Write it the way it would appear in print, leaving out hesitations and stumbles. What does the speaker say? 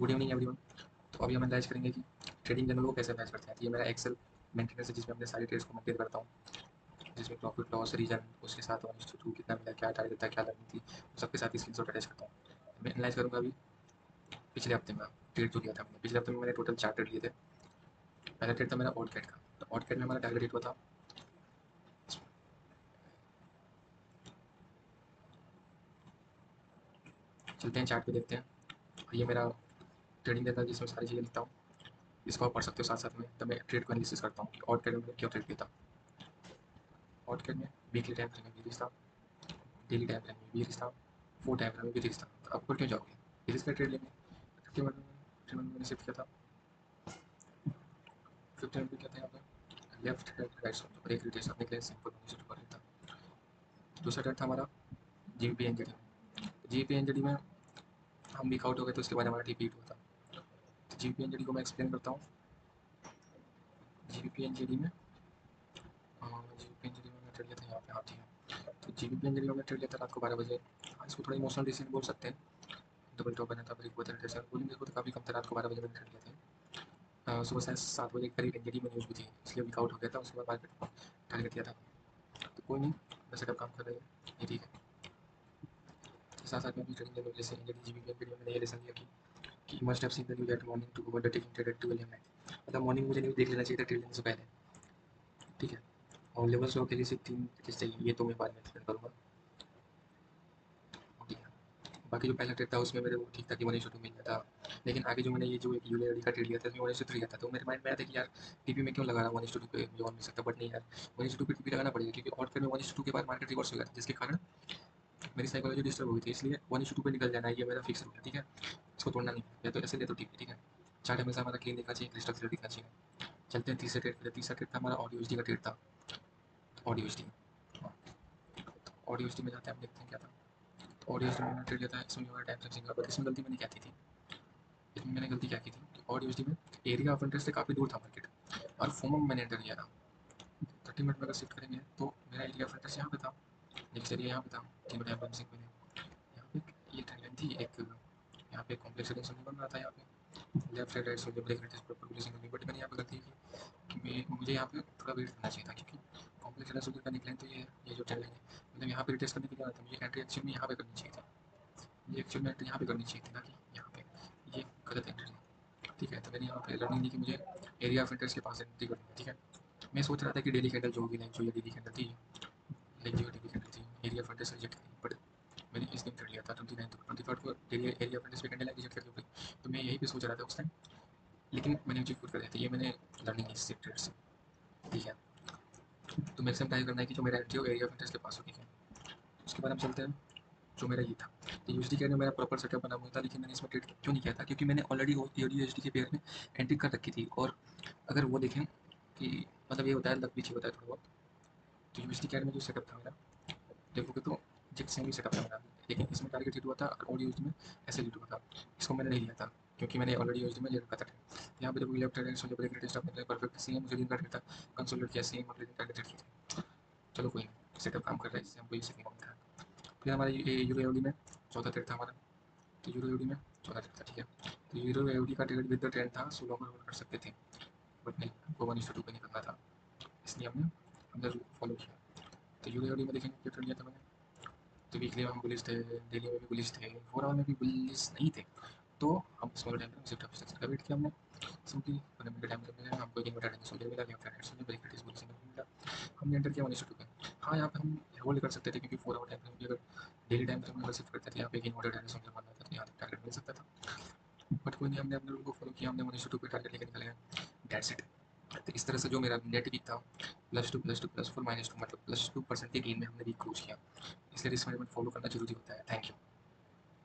Good evening everyone. तो अभी हम एनालाइज करेंगे कि ट्रेडिंग जर्नल को कैसे एनालाइज करते हैं। तो ये मेरा एक्सेल मेंटेनेंस है जिसमें अपने सारी ट्रेड्स को मेंटेन करता हूँ, जिसमें प्रॉफिट लॉस रीजन उसके साथ 1:2 कितना मिला, क्या टारगेट था, क्या लर्निंग थी, सबके साथ स्क्रीनशॉट अटैच करता हूँ। मैं एनालाइज करूँगा अभी पिछले हफ्ते में ट्रेड जो लिया था। पिछले हफ्ते में मैंने टोटल 4 ट्रेड लिए थे। पहला ट्रेड था मेरा ऑड कैट का। तो ऑड कैट में हमारा टारगेट हिट हुआ था, चलते हैं चार्ट पे देखते हैं। ये मेरा ट्रेडिंग जर्नल जिसमें सारी चीज़ें लिखता हूँ, इसको आप पढ़ सकते हो साथ साथ में। तब मैं ट्रेड को एनालिसिस करता हूँ कि ऑड कैट में मैंने क्यों ट्रेड किया था। ऑड कैट में वीकली टाइम फ्रेम में भी रिस्क था, डेली टाइम फ्रेम में भी रिस्क था, 4 टाइम फ्रेम में भी रिस्क था। तो आप ऊपर क्यों जाओगे, ये रिस्क का ट्रेड लेंगे। 51 मैंने शिफ्ट किया था, 15 में किया था यहाँ पे लेफ्ट राइट साइड पर एक रिटेशन निकले सिंपल मनी शुरू कर रहा था। दूसरा ट्रेड था हमारा जीबीपी एनजेडी में। जीबीपी एनजेडी में हम वीक आउट हो गए तो उसके बाद हमारा टीपी हुआ था। तो जीबीपी एनजेडी को मैं एक्सप्लेन करता हूँ। जीबीपी एनजेडी में जीबीपी एनजेडी में मैं ट्रेड लिया था यहाँ पे, हाँ ठीक है। तो जीबीपी एनजेडी में मैं ट्रेड लिया था रात को 12 बजे। इसको थोड़ा इमोशनल डिसीजन बोल सकते हैं। डबल टॉप बना था, ब्रेक हुआ था, रिटेशन बोलेंगे को तो काफ़ी कम था। रात को 12 बजे मैंने ट्रेड लिया था। सुबह शायद 7 बजे के करीब एनजेडी में न्यूज़ भी थी, इसलिए वीक आउट हो गया था। उसके बाद मार्केट टारगेट किया था। तो कोई नहीं, वैसे कब काम कर रही है ये ठीक है। साथ साथ में भी ट्रेडिंग जर्नल जैसे एनजेडी जीबीपी एनजेडी में मैंने ये लेसन लिया कि must have seen the news at morning to avoid the taking trade at 12 AM। मतलब मॉर्निंग मुझे न्यूज़ देख लेना चाहिए था ट्रेड लेने से पहले, ठीक है। और लेवल शो के लिए सिर्फ 3 चीज़ चाहिए, ये तो मैं बाद में एक्सप्लेन करूँगा, ठीक है। बाकी जो पहला ट्रेड था उसमें मेरे वो ठीक था कि 1:2 मिल गया था। लेकिन आगे जो मैंने ये जो एक यूएडी का ट्रेड लिया था इसमें 1:3 गया था। तो मेरे माइंड में आया था कि यार टीपी में क्यों लगा रहा 1:2 पे मुझे और मिल सकता, बट नहीं यार 1:2 पे टीपी लगाना पड़ेगा क्योंकि और फिर में 1:2 के बाद मार्केट रिवर्स हो गया था, जिसके कारण मेरी साइकोलॉजी डिस्टर्ब हो गई थी। इसलिए 1:2 पे निकल जाना है, ये मेरा फिक्स हो गया, ठीक है। इसको तोड़ना नहीं, या तो ऐसे ले तो ठीक है। चार्ट हमेशा हमारा क्लीन दिखना चाहिए, क्रिस्टल क्लियर दिखना चाहिए। चलते हैं तीसरे ट्रेड पे। तीसरा ट्रेड था हमारा ऑडियो यूएसडी का ट्रेड था। ऑडियो यूएसडी, ऑडियो यूएसडी में जाते हैं, हम देखते हैं क्या था। तो ऑडियो यूएसडी में मैंने ट्रेड लिया था। इसमें जो है टाइम सेंसिंग का, बट इसमें गलती मैंने क्या की थी, इसमें मैंने गलती क्या की थी कि ऑडियो यूएसडी में एरिया ऑफ इंटरेस्ट से काफ़ी दूर था मार्केट, और फोमो में मैंने एंटर किया था। 30 मिनट में अगर शिफ्ट करेंगे तो मेरा एरिया ऑफ इंटरेस्ट यहाँ पे था, नेक्स्ट एरिया यहाँ पे था, तीनों टाइम फ्रेम में यहाँ पे ये ट्रेंड थी एक। यहाँ पे कॉम्प्लेक्स टेंशन बन रहा था, यहाँ पे left side right side break rate proper position करनी। बट मैंने यहाँ पे गलती की कि मैं मुझे यहाँ पे थोड़ा वेट करना चाहिए था, क्योंकि कॉम्प्लेक्स रेट का निकले तो ये जो ट्रेंड है मतलब यहाँ पे रिटेस्ट करने के लिए आना था। मुझे एंट्री एक्चुअल में यहाँ पे करनी चाहिए थी, ये एक्चुअल में एंट्री यहाँ पे करनी चाहिए थी ना कि यहाँ पे। ये गलत एंट्री है, ठीक है। तो मैंने यहाँ पे लर्निंग ली कि मुझे एरिया ऑफ इंटरेस्ट के पास एंट्री करनी है, ठीक है। मैं सोच रहा था कि डेली कैंडल जो होगी लाइक जो ये डेली कैंडल थी, लाइक जो डेली कैंडल थी एरिया ऑफ इंटरेस्ट रिजेक्ट की, बट मैंने इस दिन कर लिया था 29 को, 23 को डेली एरिया ऑफ इंटरेस्ट पे कैंडल रिजेक्ट करके ऊपर। तो मैं यही पे सोच रहा था उस टाइम, लेकिन मैंने एग्जीक्यूट कर दिया था। ये मैंने लर्निंग की इससे ट्रेड से, ठीक है। तो मैक्सिमम ट्राई करना है कि जो मेरा एंट्री हो एरिया ऑफ इंटरेस्ट के पास हो, ठीक है। उसके बाद हम चलते हैं जो मेरा ये था। तो यूएसडी के में मेरा प्रॉपर सेटअप बना हुआ था, लेकिन मैंने इसमें ट्रेड क्यों नहीं किया था, क्योंकि मैंने ऑलरेडी यूएसडी के पेयर में एंट्री कर रखी थी। और अगर वो देखें कि मतलब ये होता है लक पीछे होता है थोड़ा बहुत। तो यूएसडी कैड में जो सेटअप था मेरा, देखोगे तो एग्जैक्ट सेम ही सेटअप था मेरा, लेकिन इसमें टारगेट हिट हुआ था और यूएसडी में ऐसे हिट हुआ था। इसको मैंने नहीं लिया था क्योंकि मैंने ऑलरेडी यूएसडी में ले रखा था। यहाँ पे देखो left right side break rate stop निकला परफेक्ट सेम, मुझे दिन का ट्रेड था, कंसोलिडेट किया सेम, और दिन टारगेट हिट किया। चलो कोई नहीं, सेटअप काम कर रहा है, इससे हमको ये सीखने को मिलता है। फिर हमारा यूरो एवडी में चौथा ट्रेड था हमारा। तो यूरो एवडी में चौथा ट्रेड था, ठीक है। तो यूरो एवडी का ट्रेड विद द ट्रेंड था, सो लॉन्गर होल्ड कर सकते थे, बट नहीं, हमको 1:2 पे निकलना था, इसलिए हमने रूल फॉलो किया। तो यूरो एवडी में देखेंगे क्या ट्रेड लिया था मैंने। तो वीकली में हम बुलिश थे, डेली में भी बुलिश थे, 4 आवर में भी बुलिश नहीं थे। तो हम स्मॉल टाइम में शिफ्ट ऑफ का वेट किया हमने सिंपली। मिनट टाइम में हमको एक इन्वर्टर सोल्जर मिला, left hand soldier break rate bullish मिला, हमने एंटर किया 1:2 पे। हाँ, यहाँ पे हम होल्ड कर सकते थे क्योंकि 4 आवर टाइम फ्रेम भी अगर डेली टाइम फ्रेम में अगर शिफ्ट करते थे, यहाँ पे एक इन्वर्टर टाइम सोल्जर बनना था, तो यहाँ तक टारगेट मिल सकता था। बट कोई नहीं, हमने अपने रूल को फॉलो किया, हमने 1:2 पे टारगेट लेकर निकले हैं, दैट्स इट। तो इस तरह से जो मेरा नेट वीक था +2 +2 +4 -2, मतलब +2% के गेन में हमने वीक क्लोज किया। इसलिए रिस्क मैनेजमेंट फॉलो करना जरूरी होता है। Thank you.